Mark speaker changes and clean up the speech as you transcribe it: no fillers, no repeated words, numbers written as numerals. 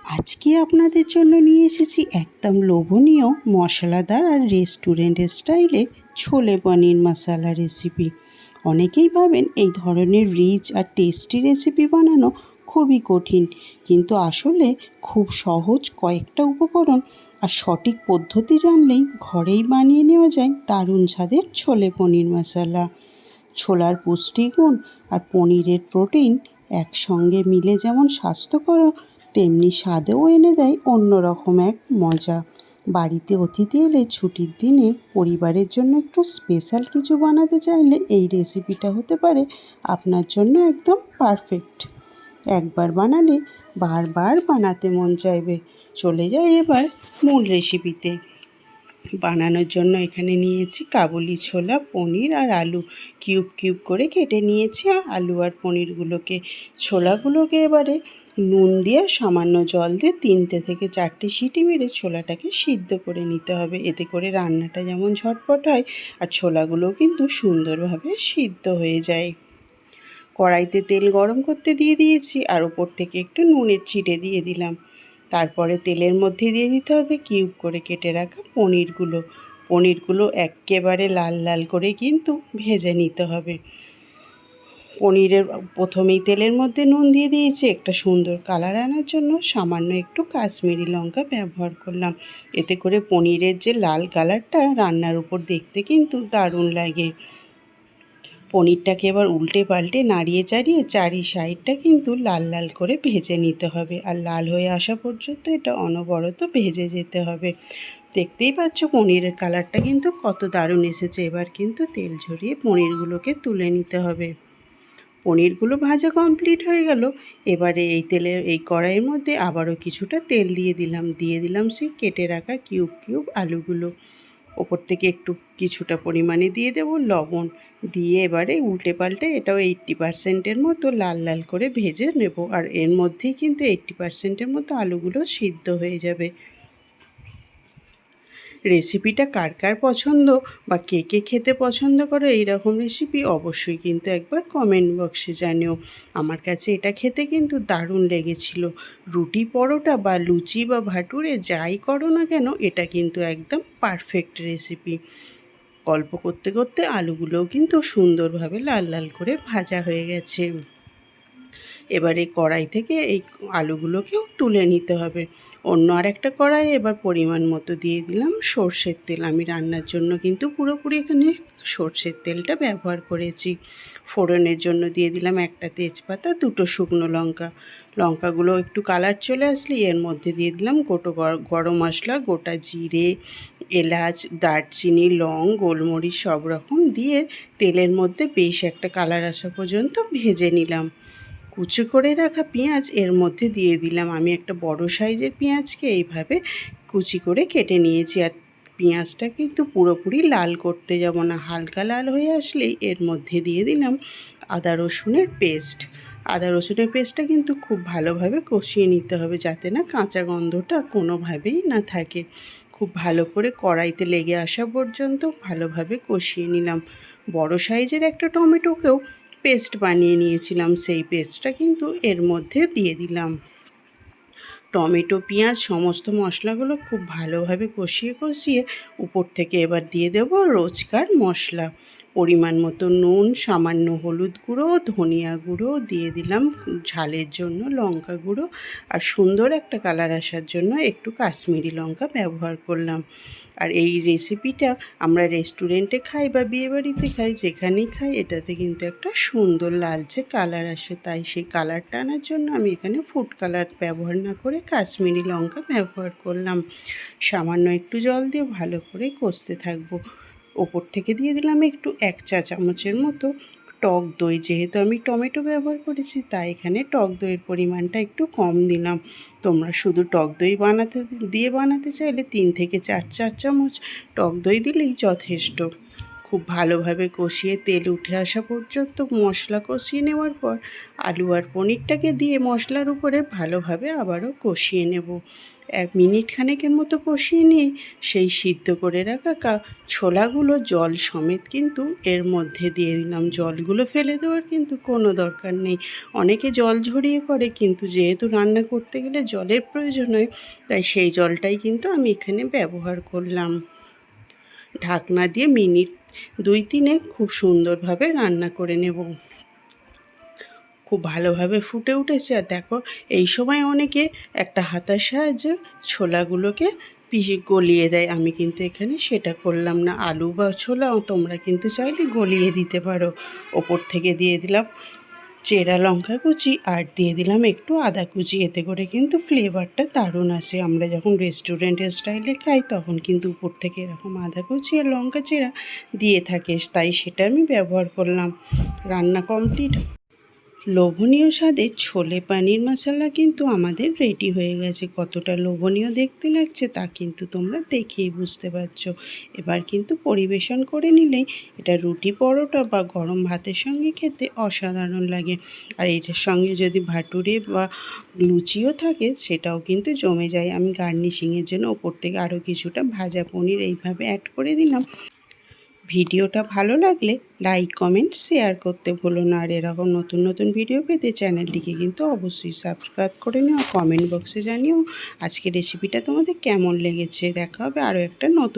Speaker 1: আজকে আপনাদের জন্য নিয়ে এসেছি একদম লোভনীয় মশলাদার আর রেস্টুরেন্ট স্টাইলে ছোলে পনির মশলা রেসিপি। অনেকেই ভাবেন এই ধরনের রিচ আর টেস্টি রেসিপি বানানো খুবই কঠিন, কিন্তু আসলে খুব সহজ। কয়েকটা উপকরণ আর সঠিক পদ্ধতি জানলেই ঘরেই বানিয়ে নেওয়া যায় দারুণ স্বাদের ছোলে পনির মশলা। ছোলার পুষ্টিগুণ আর পনিরের প্রোটিন একসঙ্গে মিলে যেমন স্বাস্থ্যকর, তেমনি স্বাদেও এনে দেয় অন্যরকম এক মজা। বাড়িতে অতিথি এলে ছুটির দিনে পরিবারের জন্য একটু স্পেশাল কিছু বানাতে চাইলে এই রেসিপিটা হতে পারে আপনার জন্য একদম পারফেক্ট। একবার বানালে বারবার বানাতে মন চাইবে। চলে যাই এবার মূল রেসিপিতে। বানানোর জন্য এখানে নিয়েছি কাবুলি ছোলা, পনির আর আলু কিউব কিউব করে কেটে নিয়েছি। আলু আর পনিরগুলোকে, ছোলাগুলোকে এবারে নুন দিয়ে সামান্য জল দিয়ে 3টে থেকে 4টে সিটি মেরে ছোলাটাকে সিদ্ধ করে নিতে হবে। এতে করে রান্নাটা যেমন ঝটপট হয় আর ছোলাগুলোও কিন্তু সুন্দরভাবে সিদ্ধ হয়ে যায়। কড়াইতে তেল গরম করতে দিয়ে দিয়েছি আর ওপর থেকে একটু নুনের ছিটে দিয়ে দিলাম। তারপরে তেলের মধ্যে দিয়ে দিতে হবে কিউব করে কেটে রাখা পনিরগুলো একেবারে লাল লাল করে কিন্তু ভেজে নিতে হবে। পনিরের প্রথমেই তেলের মধ্যে নুন দিয়ে দিয়েছি। একটা সুন্দর কালার আনার জন্য সামান্য একটু কাশ্মীরি লঙ্কা ব্যবহার করলাম। এতে করে পনিরের যে লাল কালারটা রান্নার উপর দেখতে কিন্তু দারুণ লাগে। পনিরটাকে এবার উল্টে পাল্টে নাড়িয়ে চাড়িয়ে চারি সাইডটা কিন্তু লাল লাল করে ভেজে নিতে হবে, আর লাল হয়ে আসা পর্যন্ত এটা অনবরত ভেজে যেতে হবে। দেখতেই পাচ্ছ পনিরের কালারটা কিন্তু কত দারুণ এসেছে। এবার কিন্তু তেল ঝরিয়ে পনিরগুলোকে তুলে নিতে হবে। পনিরগুলো ভাজা কমপ্লিট হয়ে গেল। এবারে এই কড়াইয়ের মধ্যে আবারও কিছুটা তেল দিয়ে দিলাম সেই কেটে রাখা কিউব কিউব আলুগুলো। ওপর থেকে একটু কিছুটা পরিমাণে দিয়ে দেব লবণ, দিয়ে এবারে উল্টে পাল্টে এটাও 80%-এর মতো লাল লাল করে ভেজে নেব। আর এর মধ্যেই কিন্তু 80%-এর মতো আলুগুলো সিদ্ধ হয়ে যাবে। রেসিপিটা কার কার পছন্দ বা কে কে খেতে পছন্দ করো এইরকম রেসিপি, অবশ্যই কিন্তু একবার কমেন্ট বক্সে জানিও। আমার কাছে এটা খেতে কিন্তু দারুণ লেগেছিল। রুটি, পরোটা বা লুচি বা ভাটুরে যাই করো না কেন, এটা কিন্তু একদম পারফেক্ট রেসিপি। গল্প করতে করতে আলুগুলোও কিন্তু সুন্দরভাবে লাল লাল করে ভাজা হয়ে গেছে। এবারে কড়াই থেকে এই আলুগুলোকেও তুলে নিতে হবে। অন্য আরেকটা কড়াইয়ে এবার পরিমাণ মতো দিয়ে দিলাম সর্ষের তেল। আমি রান্নার জন্য কিন্তু পুরোপুরি এখানে সর্ষের তেলটা ব্যবহার করেছি। ফোড়নের জন্য দিয়ে দিলাম একটা তেজপাতা, 2টো শুকনো লঙ্কা। লঙ্কাগুলো একটু কালার চলে আসলে এর মধ্যে দিয়ে দিলাম গোটা গরম মশলা, গোটা জিরে, এলাচ, দারচিনি, লং, গোলমরিচ সব রকম দিয়ে তেলের মধ্যে বেশ একটা কালার আসা পর্যন্ত ভেজে নিলাম। কুচি করে রাখা পেঁয়াজ এর মধ্যে দিয়ে দিলাম। আমি একটা বড় সাইজের পেঁয়াজকে এইভাবে কুচি করে কেটে নিয়েছি। আর পেঁয়াজটা কিন্তু পুরোপুরি লাল করতে যাব না, হালকা লাল হয়ে আসলেই এর মধ্যে দিয়ে দিলাম আদা রসুনের পেস্ট। আদা রসুনের পেস্টটা কিন্তু খুব ভালোভাবে কষিয়ে নিতে হবে, যাতে না কাঁচা গন্ধটা কোনোভাবেই না থাকে। খুব ভালো করে কড়াইতে লেগে আসা পর্যন্ত ভালোভাবে কষিয়ে নিলাম। বড় সাইজের একটা টমেটোকেও পেস্ট বানিয়ে নিয়েছিলাম, সেই পেস্টটা কিন্তু এর মধ্যে দিয়ে দিলাম। টমেটো, পেঁয়াজ সমস্ত মশলাগুলো খুব ভালোভাবে কষিয়ে উপর থেকে এবার দিয়ে দেব রোজকার মশলা। পরিমাণ মতো নুন, সামান্য হলুদ গুঁড়ো, ধনিয়া গুঁড়ো দিয়ে দিলাম ঝালের জন্য, লঙ্কা গুঁড়ো, আর সুন্দর একটা কালার আসার জন্য একটু কাশ্মীরি লঙ্কা ব্যবহার করলাম। আর এই রেসিপিটা আমরা রেস্টুরেন্টে খাই বা বিয়েবাড়িতে খাই, যেখানেই খাই এটাতে কিন্তু একটা সুন্দর লালচে কালার আসে। তাই সেই কালারটা আনার জন্য আমি এখানে ফুড কালার ব্যবহার না করে কাশ্মীরি লঙ্কা ব্যবহার করলাম। সামান্য একটু জল দিয়ে ভালো করে কষতে থাকবো। ওপর থেকে দিয়ে দিলাম একটু 1 চা চামচের মতো টক দই। যেহেতু আমি টমেটো ব্যবহার করেছি তাই এখানে টক দইয়ের পরিমাণটা একটু কম দিলাম। তোমরা শুধু টক দই বানাতে চাইলে 3 থেকে 4 চামচ টক দই দিলেই যথেষ্ট। খুব ভালোভাবে কষিয়ে তেল উঠে আসা পর্যন্ত মশলা কষিয়ে নেওয়ার পর আলু আর পনিরটাকে দিয়ে মশলার উপরে ভালোভাবে আবারও কষিয়ে নেব। 1 মিনিট খানেকের মতো কষিয়ে নিয়ে সেই সিদ্ধ করে রাখা ছোলাগুলো জল সমেত কিন্তু এর মধ্যে দিয়ে দিলাম। জলগুলো ফেলে দেওয়ার কিন্তু কোনো দরকার নেই। অনেকে জল ঝরিয়ে করে, কিন্তু যেহেতু রান্না করতে গেলে জলের প্রয়োজন হয়, তাই সেই জলটাই কিন্তু আমি এখানে ব্যবহার করলাম। ঢাকনা দিয়ে মিনিট 2-3 খুব সুন্দরভাবে রান্না করে নেব। খুব ভালোভাবে ফুটে উঠেছে। আর দেখো, এই সময় অনেকে একটা হাতার সাহায্যে ছোলাগুলোকে গলিয়ে দেয়। আমি কিন্তু এখানে সেটা করলাম না। আলু বা ছোলা তোমরা কিন্তু চাইলে গলিয়ে দিতে পারো। ওপর থেকে দিয়ে দিলাম চেরা লঙ্কা কুচি আর দিয়ে দিলাম একটু আদা কুচি। এতে করে কিন্তু ফ্লেভারটা দারুণ আসে। আমরা যখন রেস্টুরেন্টের স্টাইলে খাই তখন কিন্তু উপর থেকে এরকম আদা কুচি আর লঙ্কা চেরা দিয়ে থাকে, তাই সেটা আমি ব্যবহার করলাম। রান্না কমপ্লিট। লোভনীয় স্বাদের ছোলে পানির মশলা কিন্তু আমাদের রেডি হয়ে গেছে। কতটা লোভনীয় দেখতে লাগছে তা কিন্তু তোমরা দেখেই বুঝতে পারছো। এবার কিন্তু পরিবেশন করে নিলেই এটা রুটি পরোটা বা গরম ভাতের সঙ্গে খেতে অসাধারণ লাগে। আর এটার সঙ্গে যদি ভাটুরে বা লুচিও থাকে সেটাও কিন্তু জমে যায়। আমি গার্নিশিংয়ের জন্য ওপর থেকে আরও কিছুটা ভাজা পনির এইভাবে অ্যাড করে দিলাম। ভিডিওটা ভালো লাগলে লাইক কমেন্ট শেয়ার করতে ভুলো না। আর এরকম নতুন নতুন ভিডিও পেতে চ্যানেলটিকে কিন্তু অবশ্যই সাবস্ক্রাইব করে নিও। কমেন্ট বক্সে জানিও আজকের রেসিপিটা তোমাদের কেমন লেগেছে। দেখা হবে আরও একটা নতুন